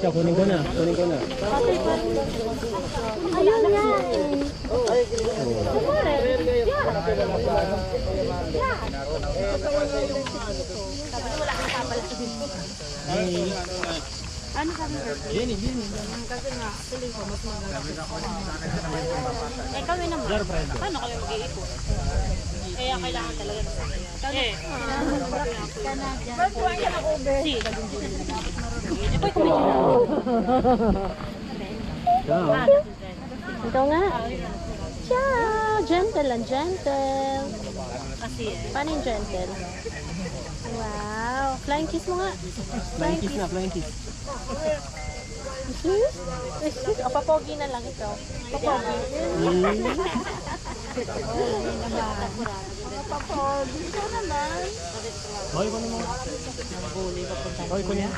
siya, kunin ko na. Kunin ko na. Ayun nga. Ano sabi mo? Jenny. Kasi nga, feeling ko mas magagamit. Eh, kami naman. Paano kami mag-iipon? Kaya kailangan talaga ng sakyan. Ito nga. Ciao! Gentle and gentle. Paano yung gentle? Wow! Flying kiss mo nga. Flying kiss na, flying kiss. Excuse? Excuse? O, papogi na lang ito. Papogi. Papogi. Ito naman. Hoy, kunin mo. Hoy, kunin.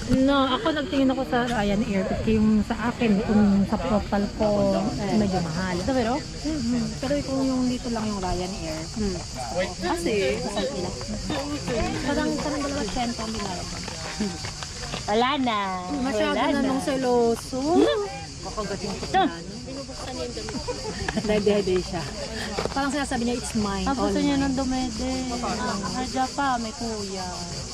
No, ako nagtingin ako sa Ryanair kasi yung sa akin, kung sa profile ko, medyo mahal. Ito pero? Pero kung yung dito lang yung Ryanair, Kasi? parang 200 ang binalabang. Wala na. Masyado Wala na nung seloso. Kakagating ko na. Dede siya. Parang sinasabi niya, it's mine. Ang gusto all niya mine. ng dumede. Nadya pa, may kuya.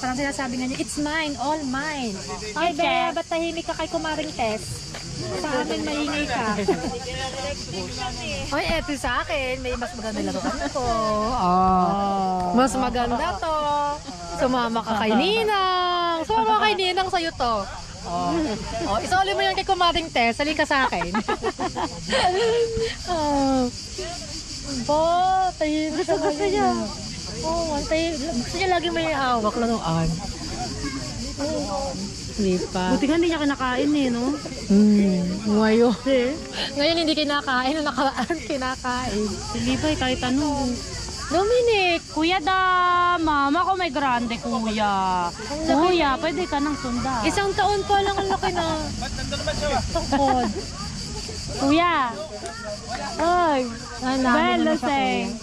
Parang sinasabi niya, it's mine, all mine. Ay, Okay. be, ba't tahimik ka kay Kumaring Tess? Sa amin, maingay ka. Ay, eto sa akin, may mas maganda laruan ko. Mas maganda to. Sumama ka kay Ninang. Sumama kay Ninang sa'yo to. Isoli mo yan kay Kumaring Tess. Sali ka sa akin. Tahimik ka gusto niya. Gusto niya lagi may hawak laruan. Hindi pa. Buti nga hindi niya kinakain eh, no? Ngayon. Ngayon hindi kinakain. Nung nakaraan kinakain. Hindi ba, kahit ano. Dominic, kuya da, mama ko may grande kuya. Kuya, pwede ka nang sunda. Isang taon pa lang ang laki na. Tukod. Kuya. Oy. Well, Luseng.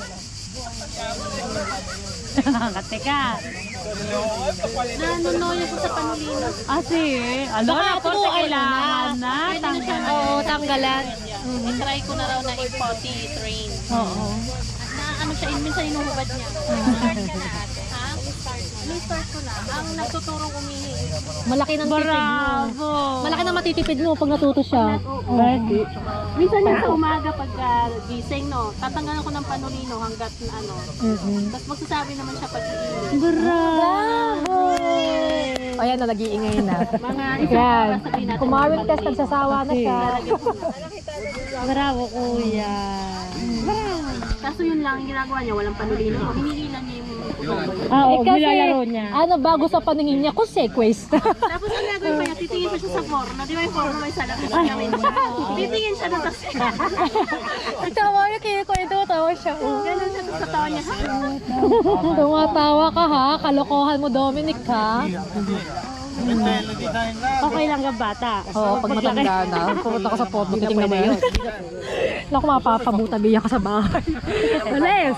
Teka. Nanunoy ako sa panulino. Ah, sige. Ano na po sa kailangan na? Oo, tanggalan. I-try ko na raw na i-potty train. Oo. Na ano siya, minsan inuhubad niya. Start ka na ate. Ha? Start ko na. Ang nagtuturong umihi. Malaki ng tipid mo. Bravo! Malaki na matitipid mo pag natuto siya. Minsan yan sa umaga pag gising, no? Tatanggalan ko ng panulino hanggat ano. Tapos magsasabi naman siya pag iinom. Bravo! Ayan na, nag-iingay na. Mga isang Yan. oras sabihin natin. Kumawin test, nagsasawa na siya. Bravo, kuya. Kaso yun lang, yung ginagawa niya, walang panulino. Hinihilan niya yung Oo, nilalaro niya. Ano, bago sa paningin niya, consequence. Tapos ang gagawin pa niya, titingin pa siya sa forno. Di ba yung forno may salamin? Titingin siya doon tapos. Nagtawa niya, kinikwento, tawa siya. Ganun siya sa tawa niya. Tumatawa ka ha, kalokohan mo Dominic ha. Okay lang ka bata. Oo, pag matanda na, pumunta ka sa port, titingnan mo yun. Naku, mapapabuta-biya ka sa bahay. Alis!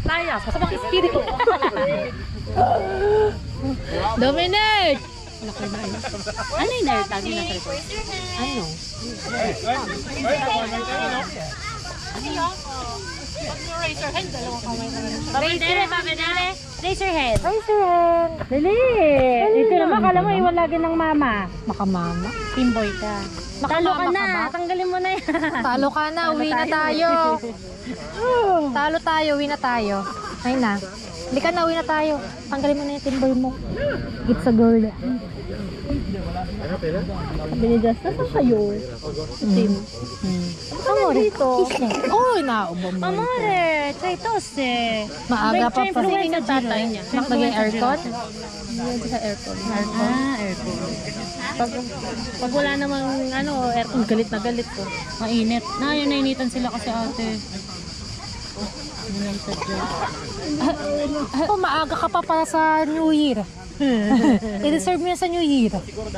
Layas, masamang espiritu. Dominic! Ano yung nairtag niya sa likod? Ano? Babedere, babedere. Raise your head. Raise your hand. Dali. Ito naman, kala mo iwan lagi ng mama. Makamama. Teamboy ka. Talo ka Makamama na. ka ba? Tanggalin mo na yan. Talo ka na, uwi na tayo. Talo tayo, uwi na tayo. Ay na. Hindi ka na, uwi na tayo. Tanggalin mo na yung timber mo. It's a girl. Binidjas na saan kayo? Team. Amore, kiss na. Uy, naubang mo. Amore, Traitos eh. Maaga pa pa. Hindi ng tatay niya. Maging aircon? Hindi sa aircon. Aircon. Pag wala namang ano, aircon, galit na galit ko. Mainit. Nainitan sila kasi ate. Maaga ka pa para sa New Year. I-deserve mo yan sa New Year.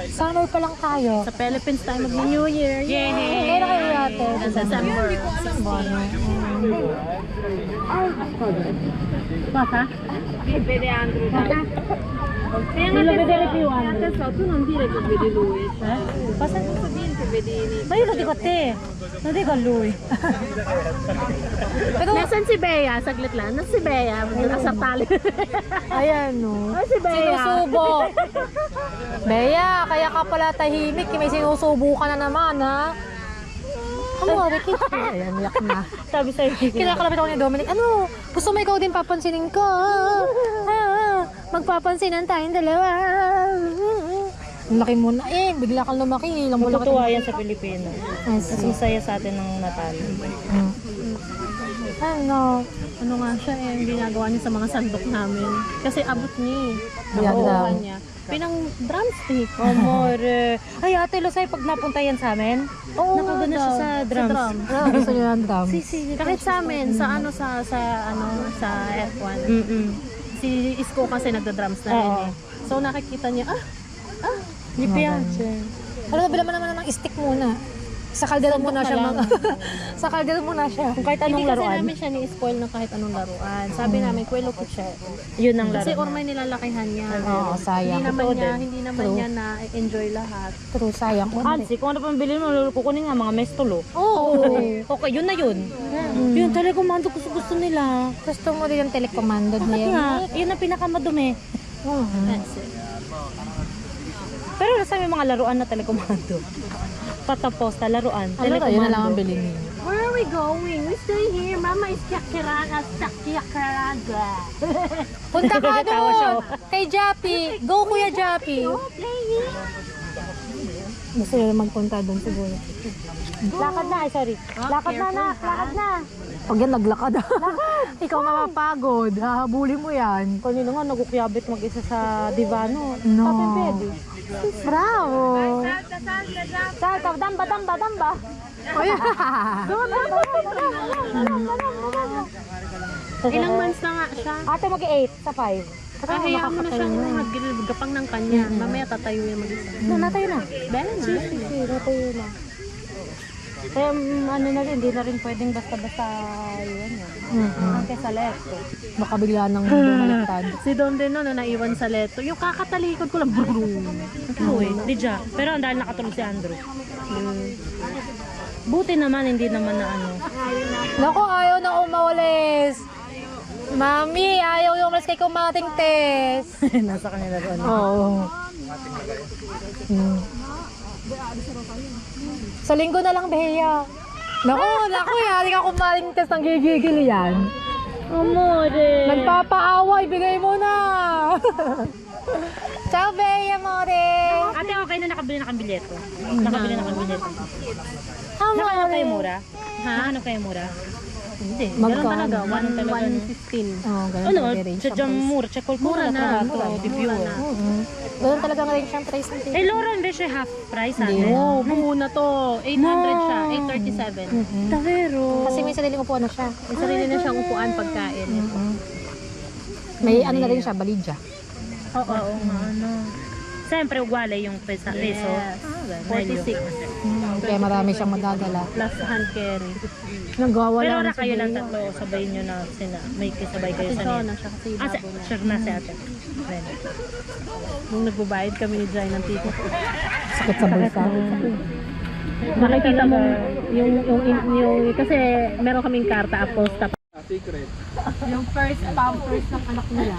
Summer pa lang tayo. Sa Philippines tayo mag-New Year. Yay! Kailan kayo natin? Sa December. Baka? Pwede Andrew na. Kaya nga tu non dire che vedi lui, basta sabihin che vedi ni. Ma io lo dico a te, non dico a lui. Pero, Nasaan si Bea? Saglit lang. Nasaan si Bea? Nasa tali. ayan no. Ay, si Bea. Sinusubo. Bea, kaya ka pala tahimik. May sinusubo ka na naman, ha? Ano, Ricky? Ayan, yak na. Sabi sa'yo, Kinakalapit ako ni Dominic. Ano? Gusto mo ikaw din papansinin ko? Magpapansinan tayong dalawa. Ang laki mo na eh. Bigla kang lumaki. Ilang mo laki. matutuwa yan sa Pilipino. Mas masaya sa atin ng natalo. Ano? Ano nga siya eh, yung ginagawa niya sa mga sandok namin. Kasi abot niya eh. Yan Nakuha daw. niya. Pinang drumstick. Amore. Ay, Ate Losay, pag napunta yan sa amin, nakagana siya sa drums. Ano gusto niyo ng drum? Kahit sa amin, sa F1. Si Isko kasi nagda-drums na rin Oo. eh. So nakikita niya, Hindi pa yan. Ano, nabila mo naman ng stick muna. Sa kaldero muna siya mag... Sa kaldero muna siya. Kung kahit anong hindi kasi laruan, namin siya ni-spoil ng kahit anong laruan. Sabi namin, kwelo ko siya. yun ang Kasi laro. ormay nilalakihan niya. Oo, sayang. Hindi naman True. niya na-enjoy lahat. True, sayang. Hansi, kung ano pang bilhin mo, kukunin nga mga mestulo. Oo. Okay, yun na yun. Yun, telekomando gusto nila. Gusto mo din yung telecommando Bakit niya. nga? Yun ang pinakamadumi. That's it. Pero nasa may mga laruan na telekomando. Patapos na laruan, Ano na, yun na lang ang telekomando. bilhin niyo. Where are we going? We stay here. Mama is Chakiraga. Punta ka Tawa siya, doon! Kay Jappy! Go, Kuya Jappy! Gusto nyo magpunta doon siguro. Lakad na, sorry. Lakad na, lakad na. Pag yan naglakad, ikaw mapapagod. Hahabulin mo yan. Kanina nga, nagukyabit mag-isa sa divano. No. Tapos pwede. Bravo! Damba. Ilang months na nga siya. Ate, mag-8 sa 5. Kaya mo na siyang maggapang ng kanya. Mamaya tatayo yan mag-isa. Natayo na. Ben? Natayo na. Kaya ano na rin, hindi na rin pwedeng basta-basta yun. Ang sa leto. Baka bigla nang bumaliktad. Si Don din no, na naiwan sa leto. Yung kakatalikod ko lang. Lidya. Pero ang dahil nakatulog si Andrew. Buti naman, hindi naman na ano. Naku, ayaw na umawalis. Mami, ayaw yung umalis kay kumating test. Nasa kanila doon. Oo. Sa linggo na lang, Bea. Naku, yari ka kumating test ng gigigil yan. Amore. Nagpapaawa, ibigay mo na. Ciao, Bea, more. Ate, okay na nakabili na kang bilyeto. Nakabili na kang bilyeto. Amore. Nakaano kayo mura? Ha? Ano kayo mura? Hindi. Ganun Magkano? talaga. 115. Oo, ganun Ano? talaga rin Sa siyang jam price. mura. Check all Mura na. Debut. Ganun talaga rin siyang price ng ticket. Eh, Lauren, besh half price Hindi. ate. Oh, muna to. 800 siya. 837. Tavero. Kasi may sariling upuan na siya. May sarili na siyang upuan pagkain. May ano na rin siya, balidya. Oo, ano. Siyempre, ugwalay yung peso. Yes. Ah, 46. Kaya marami siyang madadala. Plus hand carry. Nagwawala Pero na na si kayo lang Bea. tatlo, sabayin nyo na may kasabay kayo Kasi sa siya nila. na siya kasi Ah, labo na. sure na si ate. Ready. Nung nagbabayad kami ni Jai ng ticket. Sakit sa bulsa. Nakikita mo yung kasi meron kaming karta aposta. Yung first pampers ng anak nila.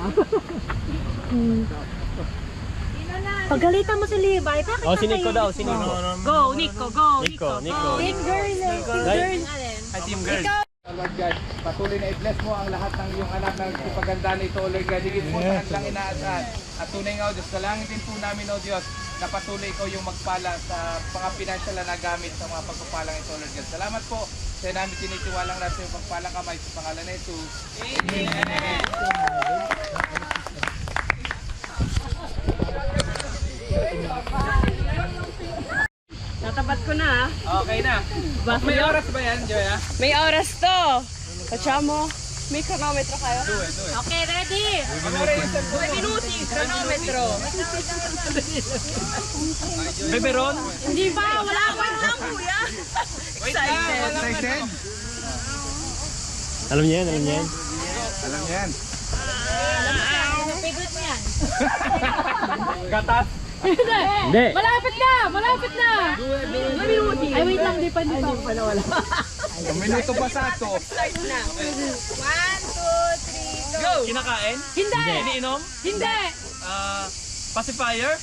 Pagalitan mo si Levi, bakit Oh, si Nico daw, si Nico. Go, Nico, go, Nico. Team girl, Hi, team girl. Lord God, patuloy na i-bless mo ang lahat ng iyong anak na paganda nito, Lord God. Higit po sa kanilang inaasahan. At tunay nga, O Diyos, dalangin din po namin, O Diyos, na patuloy ikaw yung magpala sa mga financial na nagamit sa mga pagpapalang ito, Lord God. Salamat po. Kaya namin tinitiwalang natin yung pagpalang kamay sa pangalan na ito. Natapat ko na. Okay na. May oras ba yan, Joya? May oras to. Kachamo, may chronometro kayo? Okay, ready? 2 minuti, chronometro. Beberon? Hindi ba? Wala pa. Wait lang, excited? Alam niya yan, alam niya yan. Alam yan. yan. Gatas. Hindi. Malapit na! Malapit na! Ay, wait lang. Di pa. Minuto pa sa ito. Go! Kinakain? Hindi! Iniinom? Hindi! Pacifier?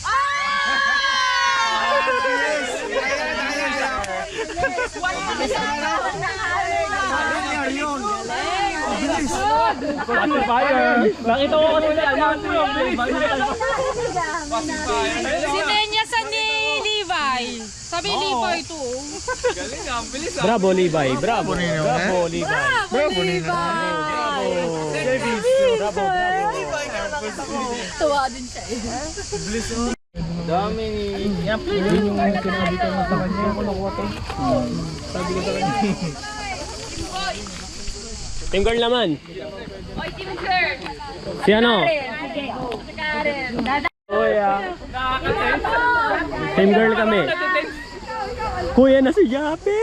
Pacifier! Nakita ko kasi Si Nenya sa ni Levi. Sabi Levi to. Galing ah, bilis ah. Bravo, Levi. Bravo. Bravo, Levi. Bravo, Levi! Bravo, bravo. Tuwa din siya eh. Dami ni... Yan, please. Yun yung sinabi ko na sa kanya. Yung kunakuha to. Sabi ko sa kanya. Team girl naman. Oy, team girl. Si ano? Karen. Team girl kami. Kuya na si Jape.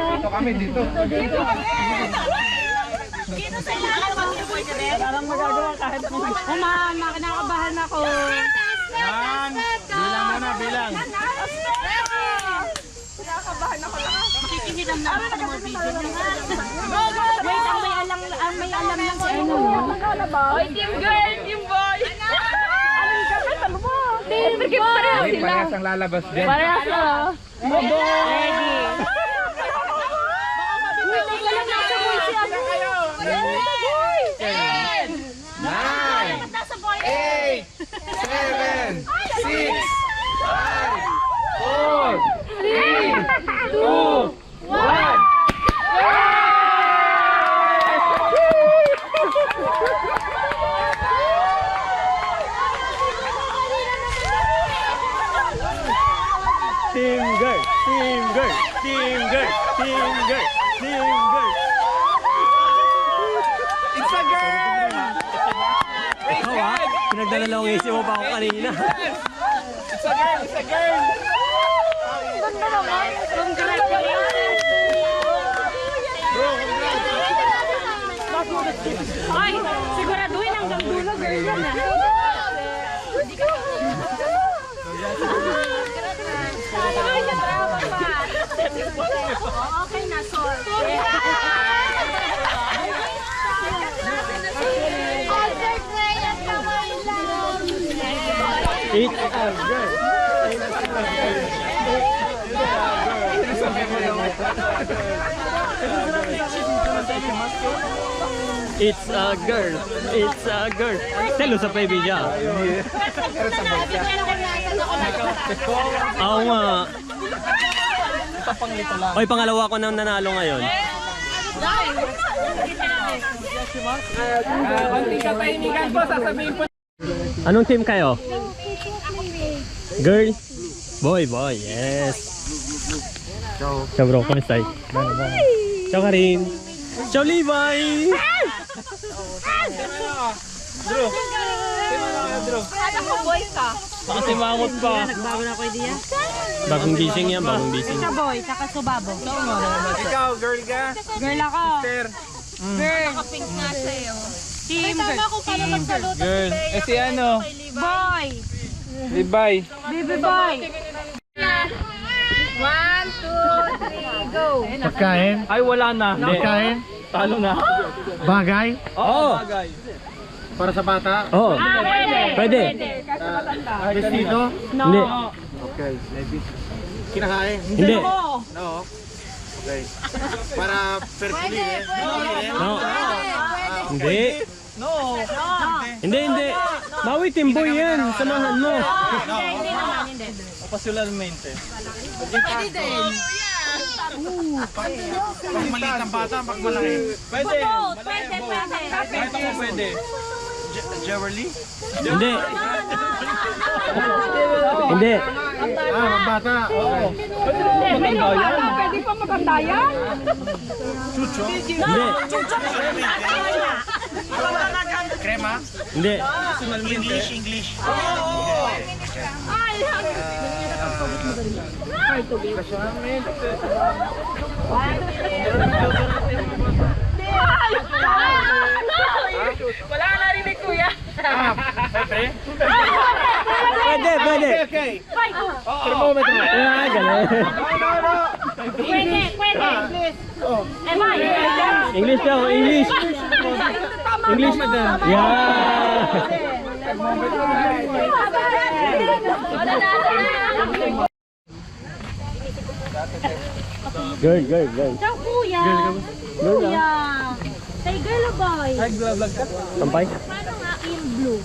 Dito kami, dito. Mama, kinakabahan ako. Bilang muna, bilang. Kinakabahan ako lang. Makikihiram na ako ng video niya. Wait, ang may alam lang si ano. Oy, team girl, team boy. Anong dapat? Ano mo? Team boy. Ay, parehas ang lalabas dyan. Parehas na. Ready. Nine, 8, 7, 6, 5, 4, 3, 2, 1. Team girl. Team girl. Team girl. Team girl. Team girl. It's a girl! Raise Ikaw your ha? hand! Pinagdadalawang isip mo pa ako kanina. It's a girl! It's a girl! Ay, siguraduhin hanggang dulo, girl yan ah. Okay na, sorry. It's a girl. It's a girl. It's a girl. Telo sa baby niya. Oo nga. Oy, pangalawa ko nang nanalo ngayon. Konting katahimikan po, sasabihin po. Anong team kayo? Girl? Boy, boy. Yes. Ciao. Ciao bro, kamusta? Ciao Karin. Ciao Levi. Alam mo, boy ka. Baka simangot pa. Nagbago na ako idea. Bagong gising yan, bagong gising. Siya boy, saka subabo. Ikaw, girl ka? Girl ako. Sir. Girl. Pink nga sa'yo. Team girl. Girl. Eh si ano? Boy. Bye-bye. Baby boy. 1, 2, 3, go. Pagkain? Ay, wala na. Pagkain? Talo na. Bagay? Oo. Para sa bata? Oo. Pwede. Vestido? Hindi. Okay. Kinakain? Hindi. No. Okay. Para perpuli eh? No. Hindi. Hindi, hindi. Maui timboy yan. Samahan mo. Hindi naman, hindi. Opasulalmente. Pag maliit ang bata, pag malaki. Pwede. Pwede. Kahit ako pwede. Jeverly? Hindi. Hindi. Pag bata. Oo. Pwede pa maganda yan. Hindi. Crema? Hindi. English. Wala ka narinig, kuya. Pepe? Pwede. Okay. Thermometer. Ah, galing. Pwede. English daw, English. English. Yeah. Girl. Ciao, kuya. Girl Kuya. Say girl o boy? Sampay? Paano nga in blue?